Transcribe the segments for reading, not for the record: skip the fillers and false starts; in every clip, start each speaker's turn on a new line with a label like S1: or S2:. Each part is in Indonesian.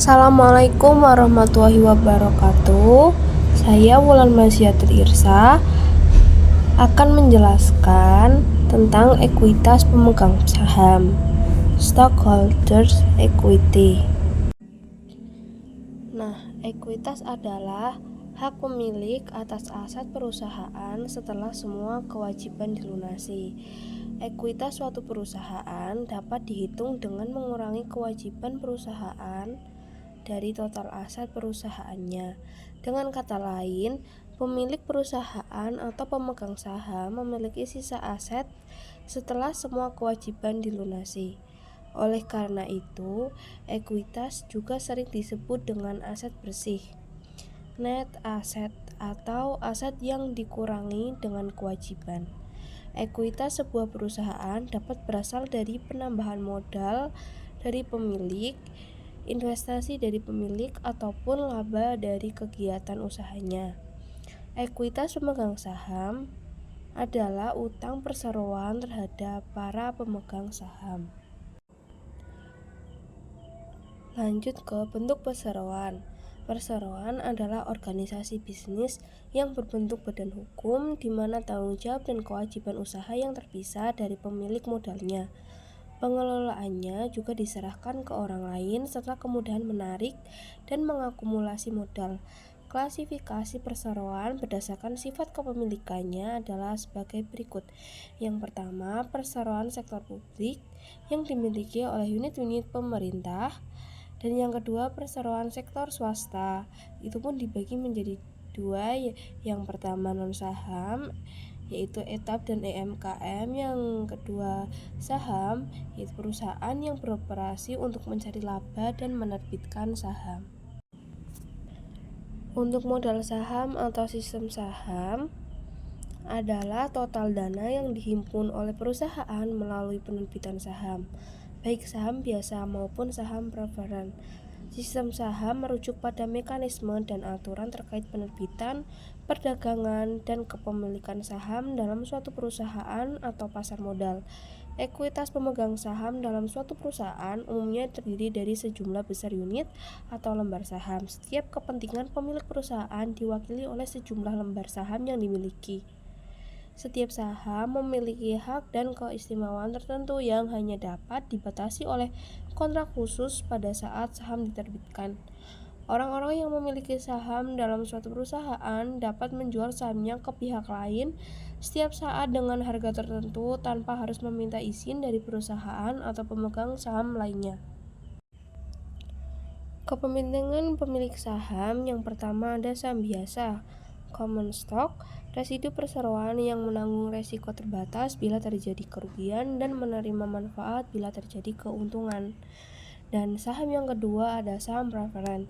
S1: Assalamualaikum warahmatullahi wabarakatuh. Saya Wulan Maziatul Irsa akan menjelaskan tentang ekuitas pemegang saham, stockholders equity. Ekuitas adalah hak pemilik atas aset perusahaan setelah semua kewajiban dilunasi. Ekuitas suatu perusahaan dapat dihitung dengan mengurangi kewajiban perusahaan dari total aset perusahaannya. Dengan kata lain, pemilik perusahaan atau pemegang saham memiliki sisa aset setelah semua kewajiban dilunasi. Oleh karena itu, ekuitas juga sering disebut dengan aset bersih, net asset, atau aset yang dikurangi dengan kewajiban. Ekuitas sebuah perusahaan dapat berasal dari penambahan modal dari pemilik, investasi dari pemilik, ataupun laba dari kegiatan usahanya. Ekuitas pemegang saham adalah utang perseroan terhadap para pemegang saham. Lanjut ke bentuk perseroan. Perseroan adalah organisasi bisnis yang berbentuk badan hukum di mana tanggung jawab dan kewajiban usaha yang terpisah dari pemilik modalnya. Pengelolaannya juga diserahkan ke orang lain serta kemudahan menarik dan mengakumulasi modal. Klasifikasi perseroan berdasarkan sifat kepemilikannya adalah sebagai berikut. Yang pertama, perseroan sektor publik yang dimiliki oleh unit-unit pemerintah. Dan yang kedua, perseroan sektor swasta. Itu pun dibagi menjadi dua, yang pertama non-saham yaitu ETAP dan EMKM, yang kedua saham yaitu perusahaan yang beroperasi untuk mencari laba dan menerbitkan saham. Untuk modal saham atau sistem saham adalah total dana yang dihimpun oleh perusahaan melalui penerbitan saham, baik saham biasa maupun saham preferen. Sistem saham merujuk pada mekanisme dan aturan terkait penerbitan, perdagangan, dan kepemilikan saham dalam suatu perusahaan atau pasar modal. Ekuitas pemegang saham dalam suatu perusahaan umumnya terdiri dari sejumlah besar unit atau lembar saham. Setiap kepentingan pemilik perusahaan diwakili oleh sejumlah lembar saham yang dimiliki. Setiap saham memiliki hak dan keistimewaan tertentu yang hanya dapat dibatasi oleh kontrak khusus pada saat saham diterbitkan. Orang-orang yang memiliki saham dalam suatu perusahaan dapat menjual sahamnya ke pihak lain setiap saat dengan harga tertentu tanpa harus meminta izin dari perusahaan atau pemegang saham lainnya. Kepemilikan pemilik saham yang pertama ada saham biasa, common stock, residu perseroan yang menanggung resiko terbatas bila terjadi kerugian dan menerima manfaat bila terjadi keuntungan. Dan saham yang kedua ada saham preferen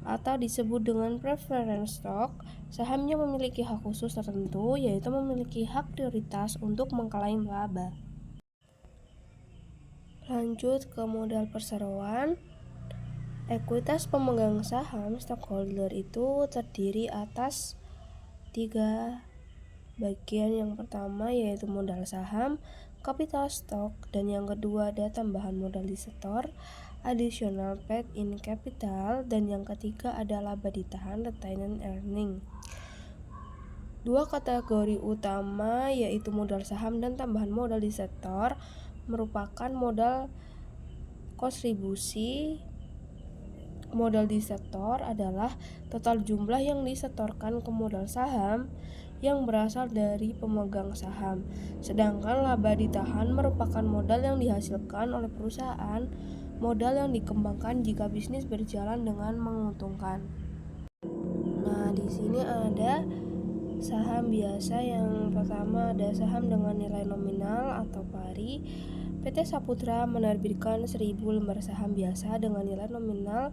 S1: atau disebut dengan preference stock. Sahamnya memiliki hak khusus tertentu, yaitu memiliki hak prioritas untuk mengklaim laba. Lanjut ke modal perseroan. Ekuitas pemegang saham stockholder itu terdiri atas 3 bagian. Yang pertama yaitu modal saham, capital stock, dan yang kedua ada tambahan modal disetor, additional paid in capital, dan yang ketiga ada laba ditahan, retained earning. Dua kategori utama yaitu modal saham dan tambahan modal disetor merupakan modal kontribusi. Modal disetor adalah total jumlah yang disetorkan ke modal saham yang berasal dari pemegang saham. Sedangkan laba ditahan merupakan modal yang dihasilkan oleh perusahaan, modal yang dikembangkan jika bisnis berjalan dengan menguntungkan. Di sini ada saham biasa. Yang pertama ada saham dengan nilai nominal atau pari. PT Saputra menerbitkan 1000 lembar saham biasa dengan nilai nominal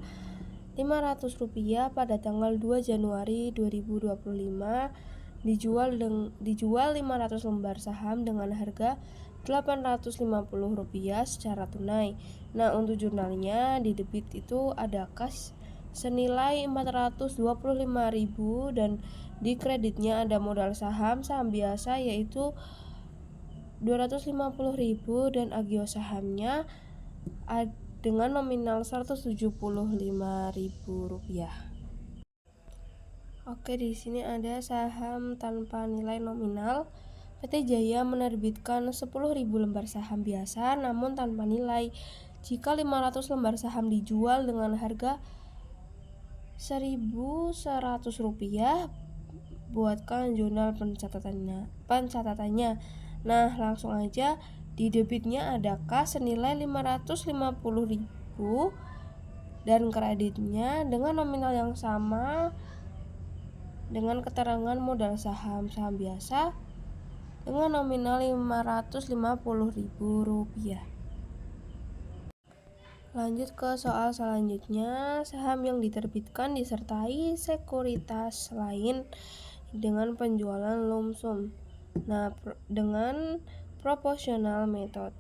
S1: Rp500 pada tanggal 2 Januari 2025. Dijual 500 lembar saham dengan harga Rp850 secara tunai. Untuk jurnalnya di debit itu ada kas senilai Rp425.000 dan di kreditnya ada modal saham biasa yaitu Rp250.000 dan agio sahamnya dengan nominal Rp175.000. Oke, di sini ada saham tanpa nilai nominal. PT Jaya menerbitkan 10.000 lembar saham biasa namun tanpa nilai. Jika 500 lembar saham dijual dengan harga Rp1.100, buatkan jurnal pencatatannya. Nah, langsung aja, di debitnya ada kas senilai Rp550.000 dan kreditnya dengan nominal yang sama dengan keterangan modal saham biasa dengan nominal Rp550.000. Lanjut ke soal selanjutnya. Saham yang diterbitkan disertai sekuritas lain dengan penjualan lump sum. Nah, dengan proporsional method.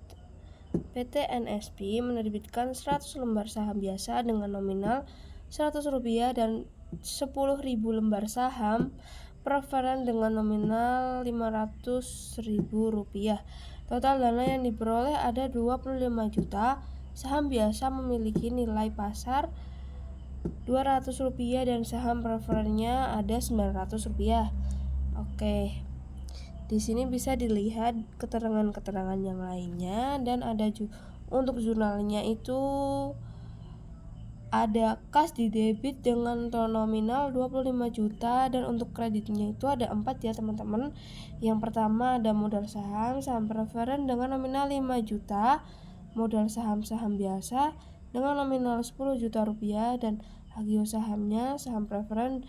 S1: PT NSP menerbitkan 100 lembar saham biasa dengan nominal Rp100 dan 10.000 lembar saham preferen dengan nominal Rp500.000. Total dana yang diperoleh ada 25 juta. Saham biasa memiliki nilai pasar Rp200 dan saham preferennya ada Rp900. Oke. Di sini bisa dilihat keterangan-keterangan yang lainnya dan ada untuk jurnalnya itu ada kas di debit dengan nominal 25 juta dan untuk kreditnya itu ada 4 ya teman-teman. Yang pertama ada modal saham preferen dengan nominal 5 juta, modal saham biasa dengan nominal Rp10 dan agio sahamnya saham preferen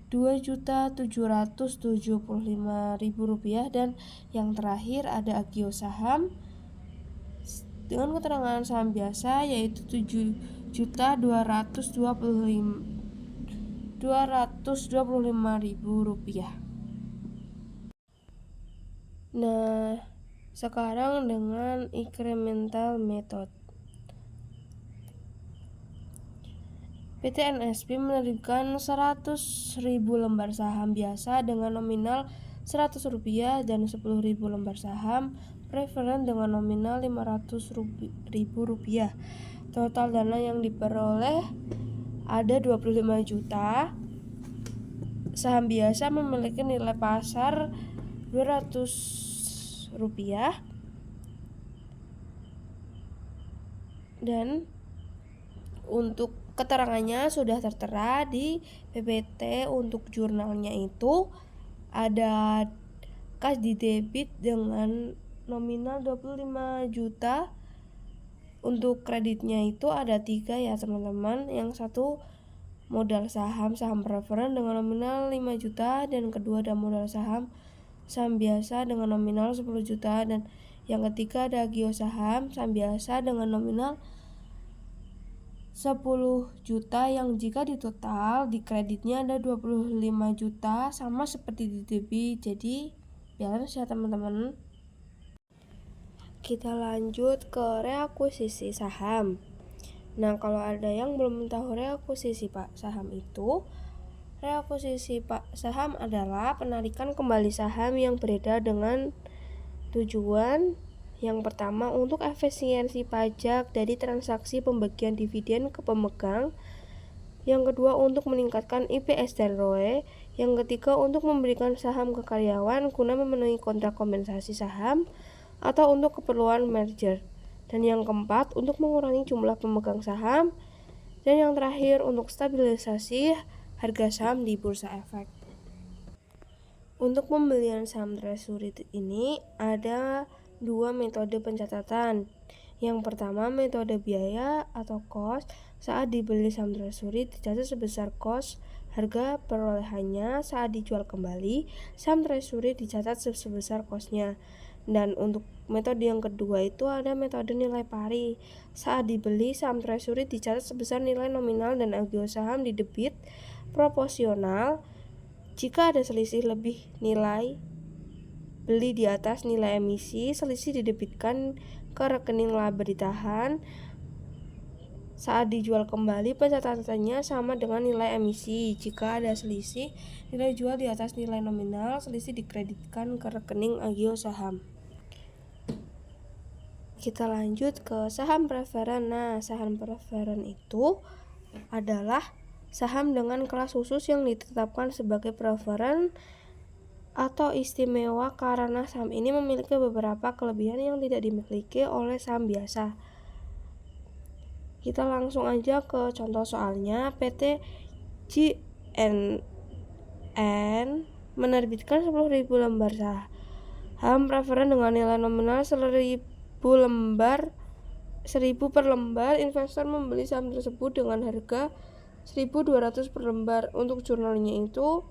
S1: Rp2.775.000 dan yang terakhir ada agio saham dengan keterangan saham biasa yaitu Rp2.225.000. Nah, sekarang dengan incremental method. PT NSP menerbitkan 100.000 lembar saham biasa dengan nominal Rp100 dan 10.000 lembar saham preferen dengan nominal Rp500.000. Total dana yang diperoleh ada 25 juta. Saham biasa memiliki nilai pasar Rp200 dan untuk keterangannya sudah tertera di PPT. Untuk jurnalnya itu ada kas di debit dengan nominal 25 juta. Untuk kreditnya itu ada 3 ya teman-teman. Yang satu modal saham preferen dengan nominal 5 juta dan kedua ada modal saham biasa dengan nominal 10 juta dan yang ketiga ada agio saham biasa dengan nominal 10 juta yang jika ditotal di kreditnya ada 25 juta sama seperti di debit. Jadi balance ya teman-teman. Kita lanjut ke reakuisisi saham. Nah, kalau ada yang belum tahu reakuisisi saham itu, reakuisisi saham adalah penarikan kembali saham yang beredar dengan tujuan yang pertama untuk efisiensi pajak dari transaksi pembagian dividen ke pemegang, yang kedua untuk meningkatkan IPS dan ROE, yang ketiga untuk memberikan saham ke karyawan guna memenuhi kontrak kompensasi saham atau untuk keperluan merger, dan yang keempat untuk mengurangi jumlah pemegang saham, dan yang terakhir untuk stabilisasi harga saham di bursa efek. Untuk pembelian saham treasury ini ada 2 metode pencatatan. Yang pertama metode biaya atau cost. Saat dibeli saham treasury dicatat sebesar cost harga perolehannya. Saat dijual kembali saham treasury dicatat sebesar costnya. Dan untuk metode yang kedua itu ada metode nilai pari. Saat dibeli saham treasury dicatat sebesar nilai nominal dan agio saham di debit proporsional. Jika ada selisih lebih nilai beli di atas nilai emisi, selisih didebitkan ke rekening laba ditahan. Saat dijual kembali pencatatannya sama dengan nilai emisi. Jika ada selisih nilai jual di atas nilai nominal, selisih dikreditkan ke rekening agio saham. Kita lanjut ke saham preferen. Nah, saham preferen itu adalah saham dengan kelas khusus yang ditetapkan sebagai preferen atau istimewa karena saham ini memiliki beberapa kelebihan yang tidak dimiliki oleh saham biasa. Kita langsung aja ke contoh soalnya. PT JNN menerbitkan 10.000 lembar saham preferen dengan nilai nominal 1.000 per lembar. Investor membeli saham tersebut dengan harga 1.200 per lembar. Untuk jurnalnya itu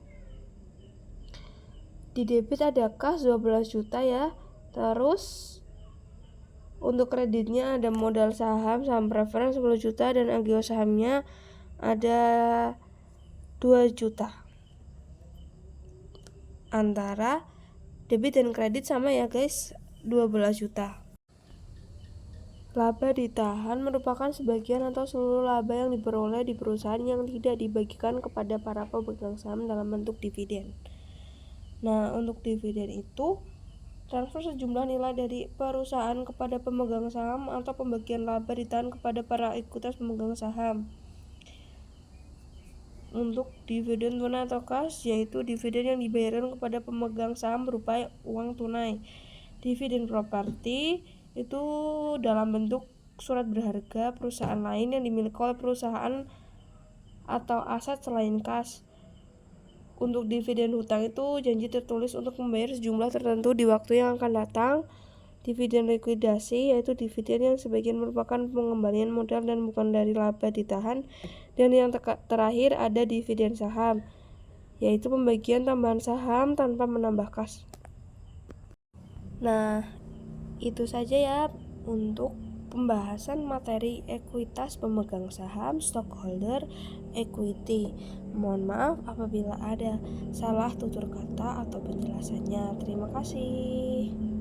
S1: di debit ada kas 12 juta ya. Terus untuk kreditnya ada modal saham preferen 10 juta dan agio sahamnya ada 2 juta. Antara debit dan kredit sama ya guys, 12 juta. Laba ditahan merupakan sebagian atau seluruh laba yang diperoleh di perusahaan yang tidak dibagikan kepada para pemegang saham dalam bentuk dividen. Nah, untuk dividen itu transfer sejumlah nilai dari perusahaan kepada pemegang saham atau pembagian laba ditahan kepada para ekuitas pemegang saham. Untuk dividen tunai atau kas, yaitu dividen yang dibayarkan kepada pemegang saham berupa uang tunai. Dividen properti itu dalam bentuk surat berharga perusahaan lain yang dimiliki oleh perusahaan atau aset selain kas. Untuk dividen hutang itu janji tertulis untuk membayar sejumlah tertentu di waktu yang akan datang. Dividen likuidasi yaitu dividen yang sebagian merupakan pengembalian modal dan bukan dari laba ditahan. Dan yang terakhir ada dividen saham, yaitu pembagian tambahan saham tanpa menambah kas. Nah, itu saja ya untuk pembahasan materi ekuitas pemegang saham, stockholder equity. Mohon maaf apabila ada salah tutur kata atau penjelasannya. Terima kasih.